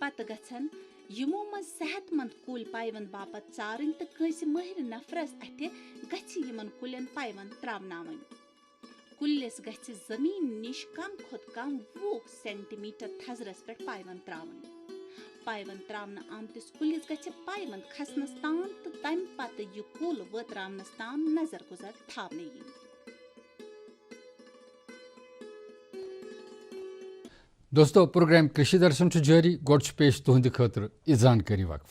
پتہٕ گژھن یِمو منٛز صحت مند کُلۍ پایونٛد باپتھ ژارٕنۍ تہٕ کٲنٛسہِ مٲہِر نفرس اَتھِ گژھِ یِمن کُلٮ۪ن پایونٛد تراوناوٕنۍ. کُلِس گژھِ زٔمیٖن نِش کم کھۄتہٕ کم 20 سینٹی میٹر تھزرس پٮ۪ٹھ پایونٛد تراوٕنۍ. پایونٛد تراونہٕ آمتِس کُلِس گژھِ پایونٛد کھسنس تام تہٕ تمہِ پتہٕ یہِ کُل وٲتراونس تام نظر گُزر تھاونہٕ یِنۍ. دوستو پروگرام کٔشیٖر درشن چھُ جٲری. گۄڈٕ چھُ پیش تُہنٛدِ خٲطرٕ یہِ زانکٲری وقف.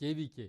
KVK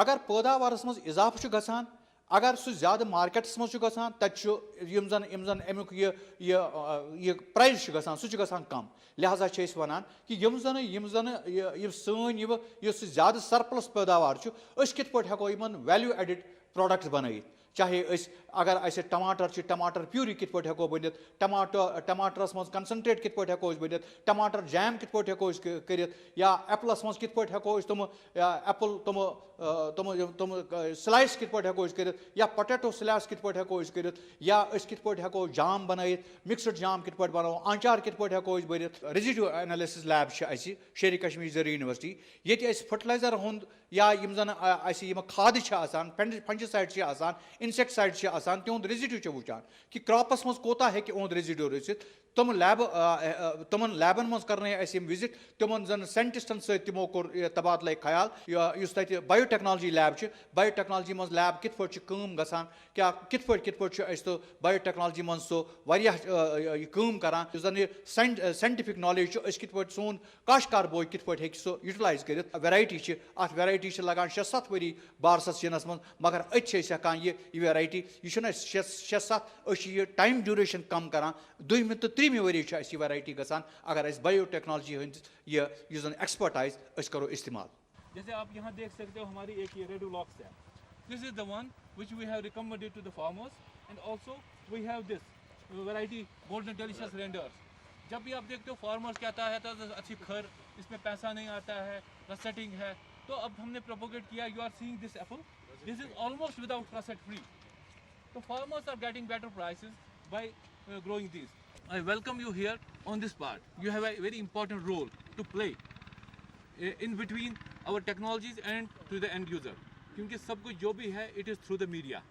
اگر پٲداوارس منٛز اضافہٕ چھُ گژھان اگر سُہ زیادٕ مارکیٹس منٛز چھُ گژھان تَتہِ چھُ یِم زن امیُک یہِ پرایز چھُ گژھان سُہ چھُ گژھان کم لہذا چھِ أسۍ وَنان کہِ یِم سٲنۍ یُس زیادٕ سرپلس پٲداوار چھُ أسۍ کِتھ پٲٹھۍ ہٮ۪کو یِمن ویلیوٗ ایڈِڈ پروڈکٹس بنٲیِتھ چاہے أسۍ اگر اَسہِ ٹماٹر چھِ ٹماٹر پیوٗری کِتھ پٲٹھۍ ہٮ۪کو بٔنِتھ ٹماٹرس منٛز کنسنٹریٹ کِتھ پٲٹھۍ ہٮ۪کو أسۍ بٔنِتھ ٹماٹر جیم کِتھ پٲٹھۍ ہٮ۪کو أسۍ کٔرِتھ یا ایپلس منٛز کِتھ پٲٹھۍ ہٮ۪کو أسۍ ایپل تِم سلایس کِتھ پٲٹھۍ ہٮ۪کو أسۍ کٔرِتھ یا پوٹیٹو سلایس کِتھ پٲٹھۍ ہٮ۪کو أسۍ کٔرِتھ یا أسۍ کِتھ پٲٹھۍ ہٮ۪کو جام بنٲیِتھ مکسڈ جام کِتھ پٲٹھۍ بناوو آنچار کِتھ پٲٹھۍ ہٮ۪کو أسۍ بٔرِتھ ریزِڈیو اینلسِس لیب چھِ اَسہِ شیرِ کشمیٖر زرعی یونیورسٹی ییٚتہِ أسۍ فرٹیلایزر ہُنٛد یا یِم زن اَسہِ یِم کھادٕ چھِ آسان فنجِسایڈ چھِ آسان انسیکٹسایڈ چھِ آسان تِہُنٛد ریزِڈیو چھِ وٕچھان کہِ کراپس منٛز کوتاہ ہٮ۪کہِ یِہُنٛد ریزِڈیو روٗزِتھ تِمن لیبن منٛز کرنٲے اَسہِ یِم وِزِٹ تِمن زن ساینٹسٹن سۭتۍ تِمو کوٚر تبادلے خیال یُس تَتہِ بایو ٹیکنالجی لیب چھِ بایو ٹیکنالجی منٛز لیب کِتھ پٲٹھۍ چھِ کٲم گژھان کیاہ کِتھ پٲٹھۍ چھُ اَسہِ سُہ بایو ٹیکنالجی منٛز سُہ واریاہ یہِ کٲم کران یُس زن یہِ ساینٹفک نالیج چھُ أسۍ کِتھ پٲٹھۍ سون کاشتکار بوے کِتھ پٲٹھۍ ہیٚکہِ سُہ یوٗٹِلایز کٔرِتھ ویرایٹی چھِ اَتھ ویرایٹی چھِ لگان 6-7 ؤری بارسس یِنس منٛز مگر أتۍ چھِ أسۍ ہٮ۪کان یہِ ویرایٹی یہِ چھُنہٕ اَسہِ 6-7 أسۍ چھِ یہِ ٹایم ڈیوٗریشن کم کران 2مہِ تہٕ 3مہِ ؤری چھِ اَسہِ یہِ ویرایٹی گژھان اگر أسۍ بایو ٹیکنالجی ہٕنٛدۍ یُس زن ایکسپٲرٹ آسہِ أسۍ کرو استعمال. جیسے آپ یہاں دیکھ سکتے ہو ہماری ایک یہ ریڈو لاکس ہے. This is the one which we have recommended to the farmers and also we have this variety golden delicious رینڈرز. جب بھی آپ دیکھتے ہو فارمرز کہتا ہے تو اچھی کھر اس میں پیسہ نہیں آتا ہے رسٹنگ ہے تو اب ہم نے پروپوگیٹ کیا you are seeing this apple this is almost without rust free. تو farmers are getting better prices by growing these. I welcome you here on this part. You have a very important role to play in between our technologies and to the end user. کیونکہ سب کچھ جو بھی ہے it is through the media.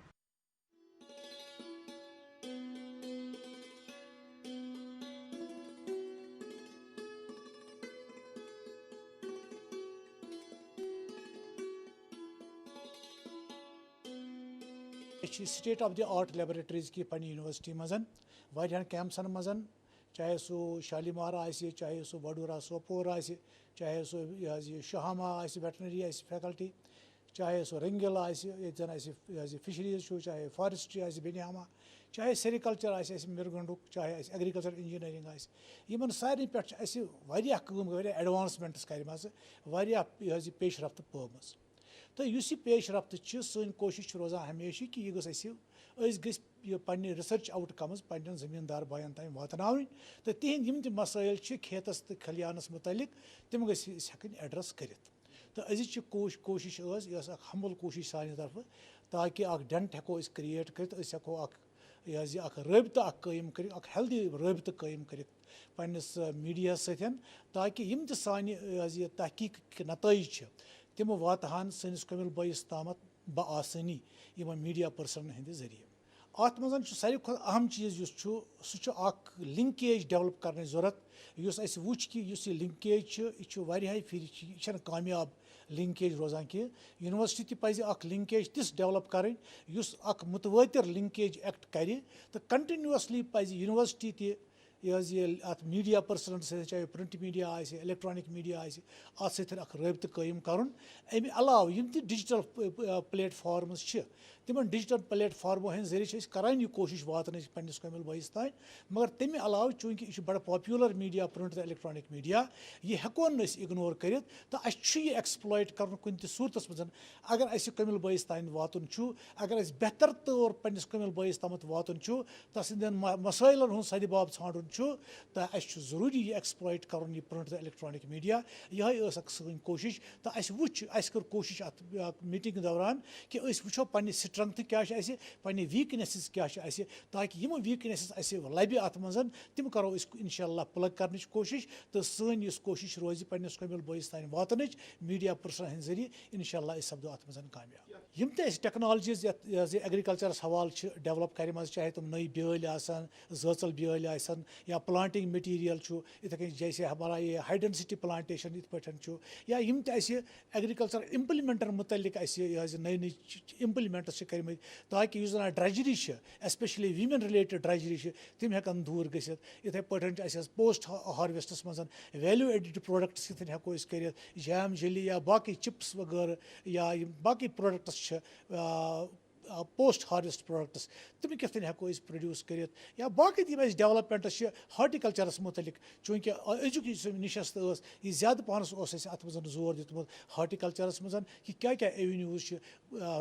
State of the art laboratories کی پنہ university مزن واریاہن کیمپسن مزن چاہے سو شالیمار آسہِ چاہے سو وڈورہ سوپور آسہِ چاہے سو یہ شہامہ آسہِ ویٹنری آسہِ فیکلٹی چاہے سو رنگل آسہِ ییٚتہِ زن اَسہِ فشریٖز چھُ چاہے فارسٹری آسہِ بینیامہ چاہے سیریکلچر آسہِ اَسہِ مِرگنڈُک چاہے اَسہِ ایگریکلچر انجینئرنگ آسہِ یِمن سارنٕے پٮ۪ٹھ چھِ اَسہِ واریاہ کٲم واریاہ ایڈوانسمنٹس کرِمژٕ واریاہ یہِ پیش رفت پٲومٕژ. تو یُس یہِ پیش رفت چھِ سٲنۍ کوٗشِش چھِ روزان ہمیشہِ کہِ یہِ گٔژھ اَسہِ أسۍ گٔژھۍ یہِ پننہِ رِسرچ آوُٹ کمز پننٮ۪ن زٔمیٖندار بایَن تام واتناوٕنۍ تہٕ تِہنٛدۍ یِم تہِ مسٲیِل چھِ کھیتس تہٕ کھلیانس متعلق تِم گٔژھۍ أسۍ ہٮ۪کٕنۍ ایڈرس کٔرِتھ. تہٕ أزِچ یہِ کوٗشِش ٲس یہِ ٲس اکھ ہمبل کوٗشِش سانہِ طرفہٕ تاکہِ اکھ ڈنٹ ہٮ۪کو أسۍ کریٹ کٔرِتھ أسۍ ہٮ۪کو اکھ رٲبطہٕ اکھ قٲیِم کٔرِتھ اکھ ہیلدی رٲبطہٕ قٲیِم کٔرِتھ پننِس میٖڈیاہس سۭتۍ تاکہِ یِم تہِ سانہِ یہِ تحقیٖقٕکۍ نتٲیِج چھِ تِم واتہٕ ہن سٲنِس کٔمِل بٲیِس تامتھ بآسٲنی یِمن میٖڈیا پٔرسنن ہٕنٛدِ ذٔریعہٕ. اتھ منٛز چھُ ساروی کھۄتہٕ اہم چیٖز یُس چھُ سُہ چھُ اکھ لِنکیج ڈیولپ کرنٕچ ضروٗرت یُس اَسہِ وٕچھ کہِ یُس یہِ لِنکیج چھُ یہِ چھُ واریاہہِ پھِرِ یہِ چھنہٕ کامیاب لِنکیج روزان کینٛہہ. یونیورسٹی تہِ پزِ اکھ لِنکیج تِژھ ڈیولپ کرٕنۍ یُس اکھ متوٲتِر لِنکیج ایکٹ کرِ تہٕ کنٹِنیوسلی پزِ یونیورسٹی تہِ یہِ اتھ میٖڈیا پٔرسنن سۭتۍ چاہے پرنٹ میٖڈیا آسہِ الیکٹرانِک میٖڈیا آسہِ اتھ سۭتۍ اکھ رٲبطہٕ قٲیِم کرُن. امہِ علاوٕ یِم تہِ ڈِجٹل پلیٹ فارمٕز چھِ تِمن ڈِجٹل پلیٹ فارمو ہٕنٛدِ ذٔریعہٕ چھِ أسۍ کران یہِ کوٗشِش واتنٕچ پننِس کٔمِل بٲیِس تانۍ مگر تمہِ علاوٕ چوٗنٛکہِ یہِ چھُ بڑٕ پاپیوٗلر میٖڈیا پرنٹ تہٕ الیکٹرانِک میٖڈیا یہِ ہٮ۪کون نہٕ أسۍ اِگنور کٔرِتھ تہٕ اَسہِ چھُ یہِ ایکسپلایٹ کرُن کُنہِ تہِ صوٗرتس منٛز. اگر اَسہِ کٔمِل بٲیِس تانۍ واتُن چھُ اگر اَسہِ بہتر طور پننِس کٔمِل بٲیِس تامتھ واتُن چھُ تسٕنٛدٮ۪ن مسٲیلن ہُنٛد سدباب ژھانڈُن چھُ تہٕ اَسہِ چھُ ضروٗری یہِ ایکسپلایٹ کرُن یہِ پرنٹ تہٕ الیکٹرانِک میٖڈیا. یِہے ٲس اکھ سٲنۍ کوٗشِش تہٕ اَسہِ وٕچھ اَسہِ کٔر کوٗشِش اتھ میٖٹنٛگ دوران کہِ أسۍ وٕچھو پننہِ سٹرنٛگتھٕ کیاہ چھِ اَسہِ پننہِ ویٖکنیسز کیاہ چھِ اَسہِ تاکہِ یِم ویٖکنیسز اَسہِ لبہِ اتھ منٛز تِم کرو أسۍ انشاء اللہ پٕلگ کرنٕچ کوٗشِش تہٕ سٲنۍ یُس کوٗشِش روزِ پننِس کٔمِل بٲیِس تانۍ واتنٕچ میٖڈیا پٔرسنن ہٕنٛدِ ذٔریعہٕ انشاء اللہ أسۍ سپدو اتھ منٛز کامیاب. یِم تہِ اَسہِ ٹیکنالجیٖز یتھ ایگرِکلچرس حوالہٕ چھِ ڈیولپ کرِمژٕ چاہے تِم نٔے بیٲلۍ آسن زٲژل بیٲلۍ آسن یا پلانٹنگ مٹیریل اتھے کن جیسے ہمارا یہ ہائی ڈینسٹی پلانٹیشن ات پہ یا یم تہ ایگریکلچر امپلمنٹن متعلق یہ نئی نئی امپلمنٹس کرم تاکہ اس زن ڈرجری ایسپیشلی ویمن رلیٹڈ ڈرجری تم ہیکن دور گھت اتھے پہ پوسٹ ہارویسٹس مز ویلیو ایڈڈ پروڈکٹس کتن ہیکو کرت جیم جلی یا باقی چپس وغیرہ یا باقی پروڈکٹس پوسٹ ہارویسٹ پروڈکٹس تم کتن ہیکو پروڈیوس کرت یا باقی تم ڈیولپمنٹس ہارٹیکلچرس متعلق چونکہ ایجوکیشن نشست یہ زیادہ پہنس ات مز زور دتمت ہارٹیکلچرس مز کہ کیا ایونیوز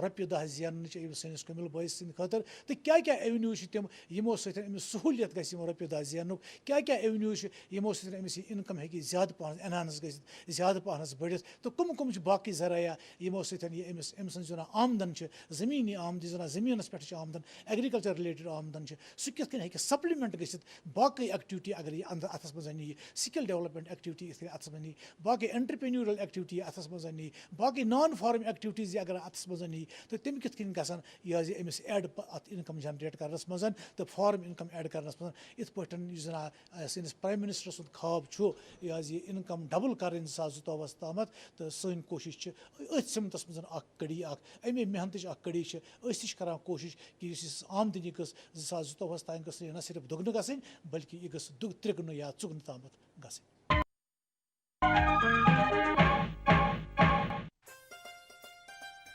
رۄپیہِ دہ زیننٕچ سٲنِس کمل بٲیِس سٕنٛدِ خٲطرٕ تہٕ کیٛاہ ایونیوز تِم یِمو سۭتۍ أمِس سہوٗلیت گژھِ یِم رۄپیہِ دہ زیننُک کیٛاہ ایونیوز یِمو سۭتۍ أمِس یہِ اِنکم ہیٚکہِ زیادٕ پہنس انہانس گٔژھِتھ زیادٕ پہنس بٔڑِتھ تہٕ کم چھِ باقٕے ذرایع یِمو سۭتۍ یہِ أمۍ سٕنٛز زَن آمدن چھِ زٔمیٖنی آمدنی زَن زٔمیٖنس پٮ۪ٹھ چھِ آمدن ایگریکلچر رِلیٹڈ آمدن چھِ سُہ کِتھ کٔنۍ ہیٚکہِ سپلمنٹ گٔژھِتھ باقٕے ایکٹیوٹی اگر یہِ اتھس منٛز نِیہِ سکل ڈیولپمنٹ ایکٹیوٹی یِتھ کٔنۍ اتھس منٛز نِیہِ باقٕے انٹرپرینیورل ایکٹیوٹی اتھس منٛز نِیہِ باقٕے نان فارم ایکٹیوٹیٖز اگر اتھس منٛز نِیہِ تہٕ تِم کِتھ کٔنۍ گژھن یہِ أمِس ایڈ اتھ انکم جنریٹ کرنس منٛز تہٕ فارم انکم ایڈ کرنس منٛز یِتھ پٲٹھۍ یُس زن سٲنِس پرایم منسٹر سُنٛد خواب چھُ یہِ انکم ڈبل کرٕنۍ 2022 تامتھ تہٕ سٲنۍ کوٗشش چھِ أتھۍ سمتس منٛز اکھ کڑی اکھ امی محنتٕچ اکھ کڑی چھِ أسۍ تہِ چھِ کران کوٗشش کہِ یُس آمدنی گٔژھ 2022 تام گٔژھ نہٕ صرف دُگنہٕ گژھٕنۍ بلکہِ یہِ گٔژھ ترٛگنہٕ یا ژُگنہٕ تامتھ گژھٕنۍ.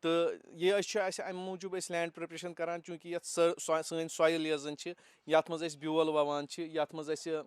تو یہ امہِ موٗجوٗب أسۍ لینڈ پرٛپریشن کران چوٗنٛکہِ یَتھ سٲنۍ سویِل یۄس زن چھِ یَتھ منٛز أسۍ بیول وَوان چھِ یَتھ منٛز أسۍ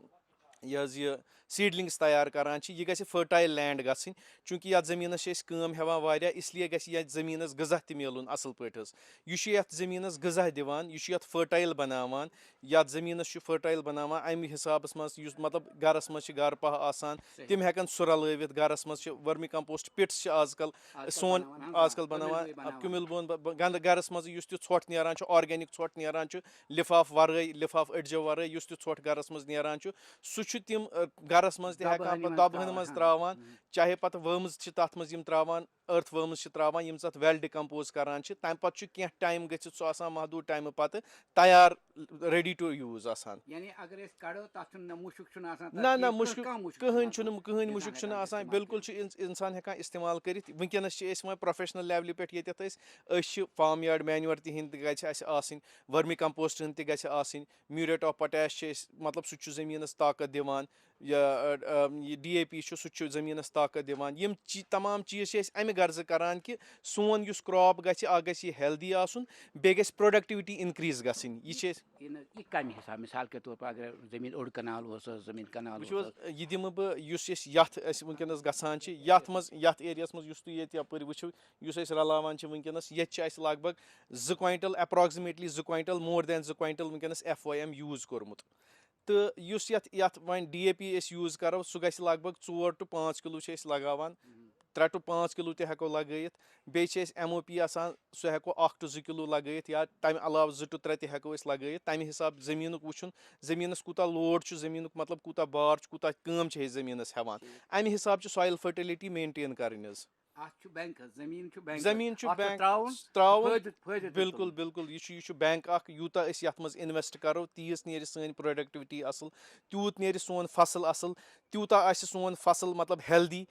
یہِ حظ یہِ سیٖڈلِنٛگٕس تیار کران چھِ یہِ گژھِ فٔرٹایل لینڈ گژھٕنۍ چوٗنٛکہِ یَتھ زٔمیٖنَس چھِ أسۍ کٲم ہٮ۪وان واریاہ اِسلیے گژھِ یَتھ زٔمیٖنَس غذا تہِ میلُن اَصٕل پٲٹھۍ حظ یہِ چھُ یَتھ زٔمیٖنَس غذا دِوان یہِ چھُ یَتھ فٔرٹایل بناوان یَتھ زٔمیٖنَس چھُ فٔرٹایل بناوان اَمہِ حِسابَس منٛز یُس مطلب گرَس منٛز چھِ گرٕ پَہہ آسان تِم ہٮ۪کن سُہ رلٲوِتھ گرَس منٛز چھِ ؤرمہِ کمپوسٹ پِٹٕس چھِ آز کل سون آز کل بناوان کیُمِل بۄن گنٛدٕ گرَس منٛز یُس تہِ ژھۄٹھ نیران چھُ آرگینِک ژھۄٹھ نیران چھُ لِفاف ورٲے لِفاف أڑجو ورٲے یُس تہِ ژھۄٹھ گرَس منٛز نیران چھُ سُہ چھُ تِم گرَس منٛز تہِ ہٮ۪کان پَتہٕ دۄبہن منٛز تراوان چاہے پَتہٕ وٲمٕز چھِ تَتھ منٛز یِم تراوان أرتھ وٲمٕز چھِ تراوان یِم تَتھ ویل ڈِکمپوز کران چھِ تَمہِ پَتہٕ چھُ کیٚنٛہہ ٹایم گٔژھِتھ سُہ آسان محدوٗد ٹایمہٕ پَتہٕ تیار ریڈی ٹُو یوٗز آسان نہ مُشک کٕہٕنۍ چھُنہٕ مُشک چھُنہٕ آسان بِلکُل چھُ اِنسان ہٮ۪کان اِستعمال کٔرِتھ وٕنکیٚنس چھِ أسۍ وۄنۍ پروفیشنل لیولہِ پٮ۪ٹھ ییٚتٮ۪تھ أسۍ چھِ فارم یاڈ مینیور تِہنٛدۍ تہِ گژھِ اَسہِ آسٕنۍ ؤرمہِ کمپوسٹ ہٕنٛدۍ تہِ گژھِ آسٕنۍ میوٗریٹ آف پوٹیش چھِ أسۍ مطلب سُہ تہِ چھُ زٔمیٖنَس طاقت دِوان یہِ ڈی اے پی چھُ سُہ تہِ چھُ زٔمیٖنَس طاقت دِوان یِم تمام چیٖز چھِ أسۍ اَمہِ غرضہٕ کران کہِ سون یُس کراپ گژھِ اکھ گژھِ یہِ ہیلدی آسُن بیٚیہِ گژھِ پروڈکٹِوٹی اِنکریٖز گژھٕنۍ یہِ چھِ وٕچھِو حظ یہِ دِمہٕ بہٕ یُس أسۍ یَتھ أسۍ وٕنکیٚنس گژھان چھِ یَتھ منٛز یَتھ ایریاہَس منٛز یُس تُہۍ ییٚتہِ یَپٲرۍ وٕچھِو یُس أسۍ رلاوان چھِ وٕنکیٚنس ییٚتہِ چھِ اَسہِ لگ بگ 2 کویِنٹل ایپراکزِمیٹلی 2 کویِنٹل مور دین 2 کویِنٹل وٕنکیٚنس FYM یوٗز کوٚرمُت تہٕ یُس یَتھ وۄنۍ DAP أسۍ یوٗز کرو سُہ گژھِ لگ بگ 4 to 5 کِلوٗ چھِ أسۍ لگاوان 3 to 5 کِلوٗ تہِ ہٮ۪کو لگٲیِتھ بیٚیہِ چھِ أسۍ MOP آسان سُہ ہٮ۪کو 1 to 2 کِلوٗ لگٲیِتھ یا تَمہِ علاوٕ 2 to 3 تہِ ہٮ۪کو أسۍ لگٲیِتھ تَمہِ حِسابہٕ زٔمیٖنُک وٕچھُن زٔمیٖنَس کوٗتاہ لوڈ چھُ زٔمیٖنُک مطلب کوٗتاہ بار چھُ کوٗتاہ کٲم چھِ أسۍ زٔمیٖنَس ہٮ۪وان اَمہِ حِسابہٕ چھُ سویِل فٔرٹِلِٹی مینٹین کَرٕنۍ حظ زٔمیٖن چھُ بینٛک تراوُن بِلکُل یہِ چھُ بینٛک اکھ یوٗتاہ أسۍ یَتھ منٛز اِنویسٹ کرو تیٖژ نیرِ سٲنۍ پروڈکٹِوٹی اَصٕل تیوٗت نیرِ سون فصٕل اَصٕل تیوٗتاہ آسہِ سون فصٕل مطلب ہیلدی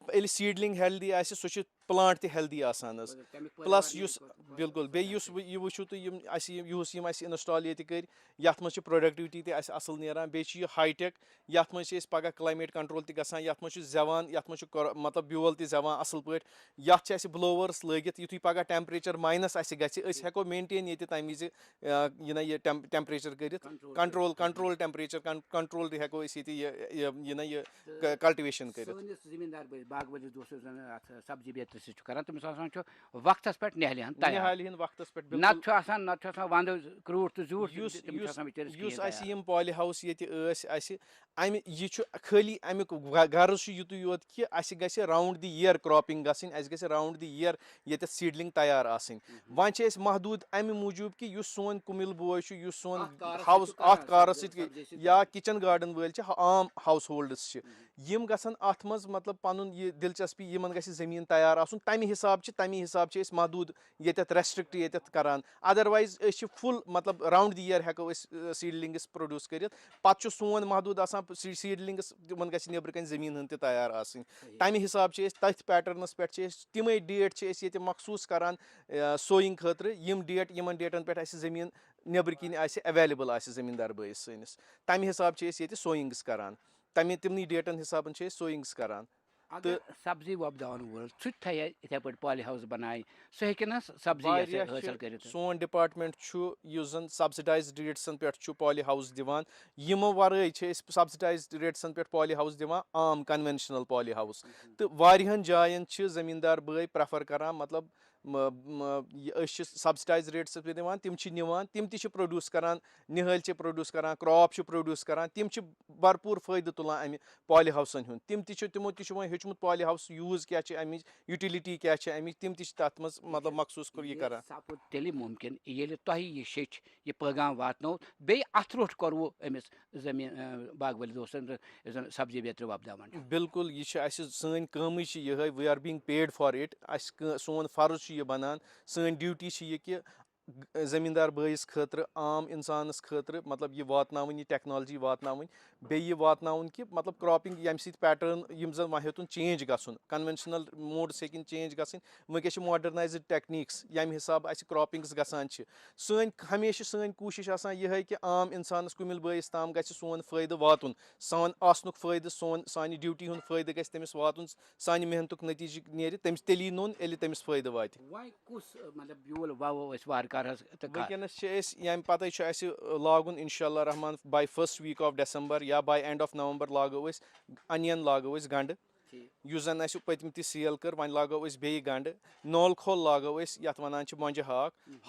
ییٚلہِ سیٖڈلِنٛگ ہیلدی آسہِ سُہ چھُ پٕلانٹ تہِ ہیلدی آسان حظ پٕلس یُس بِلکُل بیٚیہِ یُس یہِ وٕچھِو تُہۍ یِم اَسہِ یِم اَسہِ اِنسٹال ییٚتہِ کٔرۍ یَتھ منٛز چھِ پروڈکٹِوٹی تہِ اَسہِ اَصٕل نیران بیٚیہِ چھُ یہِ ہاے ٹیک یَتھ منٛز چھِ أسۍ پگاہ کلایمیٹ کنٹرول تہِ گژھان یَتھ منٛز چھُ زٮ۪وان یَتھ منٛز چھُ مطلب بیول تہِ زٮ۪وان اَصٕل پٲٹھۍ یَتھ چھِ اَسہِ بٕلووٲرٕس لٲگِتھ یِتھُے پگاہ ٹیمپریچر ماینس اَسہِ گژھِ أسۍ ہٮ۪کو مینٹین ییٚتہِ تَمہِ وِزِ یہِ ٹیمپریچر کٔرِتھ کنٹرول ٹیمپریچر کنٹرول تہِ ہٮ۪کو أسۍ ییٚتہِ یہِ کلٹِویشن کٔرِتھ سبزی بیترِ سۭتۍ چھُ کران تٔمِس آسان چھُ وقتس پٮ۪ٹھ نِہالہِ ہن وقتس پٮ۪ٹھ نتہٕ چھُ آسان ونٛدٕ کرٛوٗٹھ تہٕ زیوٗٹھ یُس اَسہِ یِم پالہِ ہاوُس ییٚتہِ ٲسۍ اَسہِ اَمہِ یہِ چھُ خٲلی اَمیُک غرض چھُ یِتُے یوت کہِ اَسہِ گژھِ راوُنٛڈ دی یِیَر کرٛاپِنٛگ گژھٕنۍ اَسہِ گژھِ راوُنٛڈ دی یِیَر ییٚتٮ۪تھ سیٖڈلِنٛگ تیار آسٕنۍ وۄنۍ چھِ أسۍ محدوٗد اَمہِ موٗجوٗب کہِ یُس سون کُمِل بوے چھُ یُس سون ہاوُس اَتھ کارَس سۭتۍ یا کِچن گاڈن وٲلۍ چھِ عام ہاوُس ہولڈٕس چھِ یِم گژھن اَتھ منٛز مطلب پَنُن یہِ دِلچسپی یِمن گژھِ زٔمیٖن تیار آسُن تَمہِ حِسابہٕ چھِ أسۍ محدوٗد ییٚتٮ۪تھ ریسٹرکٹ ییٚتٮ۪تھ کران اَدروایز أسۍ چھِ فُل مطلب راوُنٛڈ دی یِیَر ہٮ۪کو أسۍ سیٖڈلِنٛگٕس پرٛوڈوٗس کٔرِتھ پَتہٕ چھُ سون محدوٗد آسان سیٖڈلِنٛگٕس تِمن گژھِ نیٚبرٕ کَنۍ زٔمیٖن ہٕن تہِ تیار آسٕنۍ تَمہِ حِسابہٕ چھِ أسۍ تٔتھۍ پیٹرنَس پٮ۪ٹھ چھِ أسۍ تِمے ڈیٹ چھِ أسۍ ییٚتہِ مخصوٗص کران سویِنٛگ خٲطرٕ یِمن ڈیٹن پٮ۪ٹھ اَسہِ زٔمیٖن نیٚبرٕ کِنۍ آسہِ ایویلیبٕل آسہِ زٔمیٖندار بٲیِس سٲنِس تَمہِ حِسابہٕ چھِ أسۍ ییٚتہِ سویِنٛگٕس کران تِمنٕے ڈیٹن حِسابہٕ چھِ أسۍ سویِنٛگٕس کران تہٕ سبزی وۄپداوَن وول سُہ تہِ تھاوِ یِتھٕے پٲٹھۍ پالہِ ہاوُس بَنایہِ سُہ ہیٚکہِ نہ سبزی حٲصِل کٔرِتھ سون ڈِپاٹمنٹ چھُ یُس زن سبسِڈایزڈ ریٹسن پٮ۪ٹھ چھُ پالہِ ہاوُس دِوان یِمو ورٲے چھِ أسۍ سبسِڈایزڈ ریٹسن پٮ۪ٹھ پالہِ ہاوُس دِوان عام کنوینشنل پالہِ ہاوُس تہٕ واریاہن جاین چھِ زٔمیٖندار بٲے پریفر کران مطلب أسۍ چھِ سبسِڈایز ریٹس پٮ۪ٹھ دِوان تِم چھِ نِوان تِم تہِ چھِ پروڈوٗس کران نِہٲلۍ چھِ پروڈوٗس کران کراپ چھِ پروڈوٗس کران تِم چھِ بھرپوٗر فٲیدٕ تُلان اَمہِ پالہِ ہاوسن ہُنٛد تِمو تہِ چھُ وۄنۍ ہیوٚچھمُت پالہِ ہاوُس یوٗز کیاہ چھِ اَمِچ یوٗٹِلِٹی کیاہ چھِ اَمِچ تِم تہِ چھِ تَتھ منٛز مطلب مخصوٗص یہِ کران تیٚلہِ مُمکِن ییٚلہِ تۄہہِ یہِ شیٚچھ یہِ پٲغام واتنو بیٚیہِ اَتھ روٚٹ کوٚروٕ أمِس زٔمیٖن باغہٕ وٲلِس دوستن یُس زن سبزی بیترِ وۄپداوان چھُ بِلکُل یہِ چھِ اَسہِ سٲنۍ کٲمٕے چھِ یِہے we are being paid for it اَسہِ سون فرض چھُ یہِ بنان سٲنۍ ڈیوٗٹی چھِ یہِ کہِ زمیندار بٲیِس خٲطرٕ عام اِنسانَس خٲطرٕ مطلب یہِ واتناوٕنۍ یہِ ٹیکنالجی واتناوٕنۍ بیٚیہِ یہِ واتناوُن کہِ مطلب کراپِنٛگ ییٚمہِ سۭتۍ پیٹٲرن یِم زَن وۄنۍ ہیوٚتُن چینج گژھُن کنوینشنل موڈٕس ہیٚکِنۍ چینج گژھٕنۍ وٕنکیٚس چھِ ماڈرنایزٕڈ ٹیکنیٖکس ییٚمہِ حِسابہٕ اَسہِ کراپِنٛگٕس گژھان چھِ سٲنۍ ہمیشہِ سٲنۍ کوٗشِش آسان یِہے کہِ عام اِنسانَس کُمِل بٲیِس تام گژھِ سون فٲیدٕ واتُن سون آسنُک فٲیدٕ سانہِ ڈیوٹی ہُنٛد فٲیدٕ گژھِ تٔمِس واتُن سانہِ محنتُک نٔتیٖجہٕ نیرِ تٔمِس تیٚلی نوٚن ییٚلہِ تٔمِس فٲیدٕ واتہِ وٕنکیٚنس چھِ أسۍ ییٚمہِ پَتے چھُ اَسہِ لاگُن اِنشاء اللہ رحمان by first week of December یا باے اینڈ آف نومبر لاگو أسۍ انین لاگو أسۍ گنڈٕ یُس زن اَسہِ پٔتمہِ تہِ سیل کٔر وۄنۍ لاگو أسۍ بیٚیہِ گنڈٕ نولہٕ کھول لاگو أسۍ یَتھ وَنان چھِ مۄنجہِ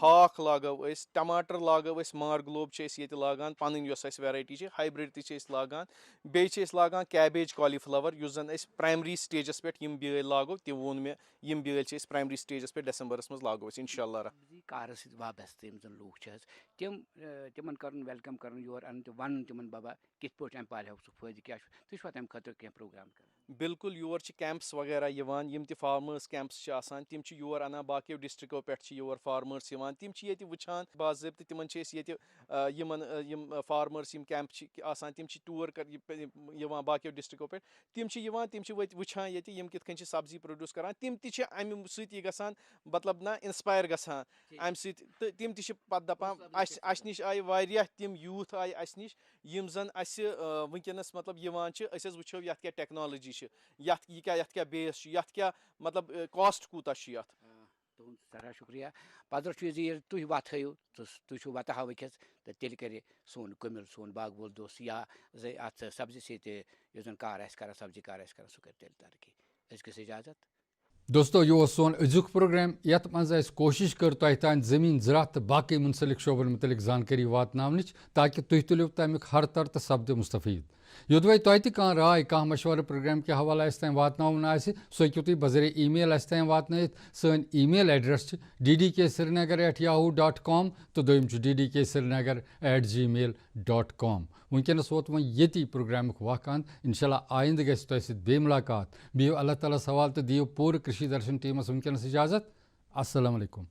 ہاکھ لاگو أسۍ ٹماٹر لاگو أسۍ مارگلوب چھِ أسۍ ییٚتہِ لاگان پَنٕنۍ یۄس اَسہِ ویرایٹی چھِ ہایبرڈ تہِ چھِ أسۍ لاگان بیٚیہِ چھِ أسۍ لاگان کیبیج کالی-فلاور یُس زن أسۍ پرایمری سٹیجس پٮ۪ٹھ یِم بیٲلۍ لاگو تہِ ووٚن مےٚ یِم بیٲلۍ چھِ أسۍ پرایمری سٹیجس پٮ۪ٹھ ڈیسمبرس منٛز لاگو أسۍ اِنشاء اللہ کارس سۭتۍ وابستہٕ یِم زن لوٗکھ چھِ حظ تِمن کرُن ویلکم کرُن یور اَنُن تہٕ وَنُن تِمن بابا کِتھ پٲٹھۍ اَمہِ پالہِ سُہ فٲیدٕ کیاہ چھُ تُہۍ چھُوا تَمہِ خٲطرٕ کینٛہہ پروگرام کران بالکل یور چھِ کیمپس وغیرہ یِوان یِم تہِ فارمٲرٕس کیمپس چھِ آسان تِم چھِ یور اَنان باقٕیو ڈِسٹرکو پٮ۪ٹھ چھِ یور فارمٲرٕس یِوان تِم چھِ ییٚتہِ وٕچھان باضٲبطہٕ تِمن چھِ أسۍ ییٚتہِ یِمن یِم فارمٲرٕس یِم کیمپ چھِ آسان تِم چھِ ٹوٗر یِوان باقٕیو ڈِسٹرکو پٮ۪ٹھ تِم چھِ یِوان تِم چھِ وٕچھان ییٚتہِ یِم کِتھ کٔنۍ چھِ سبزی پرٛوڈیوٗس کران تِم تہِ چھِ اَمہِ سۭتۍ یہِ گژھان مطلب نہ اِنسپایر گژھان اَمہِ سۭتۍ تہٕ تِم تہِ چھِ پَتہٕ دَپان اَسہِ نِش آیہِ واریاہ تِم یوٗتھ آیہِ اَسہِ نِش یِم زَن اَسہِ وٕنکیٚنَس مطلب یِوان چھِ أسۍ حظ وٕچھو یَتھ کیٛاہ ٹیکنالجی چھِ یَتھ کیٛاہ بیس چھُ یَتھ کیٛاہ مطلب کاسٹ کوٗتاہ چھُ یَتھ تُہُنٛد سٮ۪ٹھاہ شُکریہ پَتہٕ چھُ یہِ تُہۍ وَتھ ہٲیِو تُہۍ چھُو وَتہٕ ہاوٕکِس تہٕ تیٚلہِ کَرِ سون کٔمِل سون باغہٕ وول دوست یا اَتھ سبزی سۭتۍ یُس زَن کار آسہِ کران سبزی کار آسہِ کران سُہ کَرِ تیٚلہِ ترقی أسۍ گٔژھ اِجازت دوستو یہ سون أزیُک پروگرام یَتھ منٛز اَسہِ کوٗشِش کٔر تۄہہِ تانۍ زٔمیٖن زراعت تہٕ باقٕے مُنسلِک شعبن مُتعلِق زانکٲری واتناونٕچ تاکہِ تُہۍ تُلِو تَمیُک ہر تر تہٕ سپدِو مُستفیٖد یوٚدوے تۄہہِ تہِ کانٛہہ راے کانٛہہ مشورٕ پروگرام کہِ حوالہٕ اَسہِ تانۍ واتناوُن آسہِ سُہ ہیٚکِو تُہۍ بذریعہ ای میل اَسہِ تانۍ واتنٲیِتھ سٲنۍ ای میل ایڈرس چھِ ddksrinagar@yahoo.com تہٕ دوٚیِم چھُ ddksrinagar@gmail.com وٕنکیٚنَس ووت وۄنۍ ییٚتی پروگرامُک وق اَنٛد اِنشاء اللہ آیندٕ گژھِ تۄہہِ سۭتۍ بیٚیہِ مُلاقات بِہِو اللہ تعالیٰ ہَس حوالہٕ تہٕ دِیِو پوٗرٕ کٔشیٖر درشن ٹیٖمَس وٕنکیٚنَس اِجازت السلام علیکُم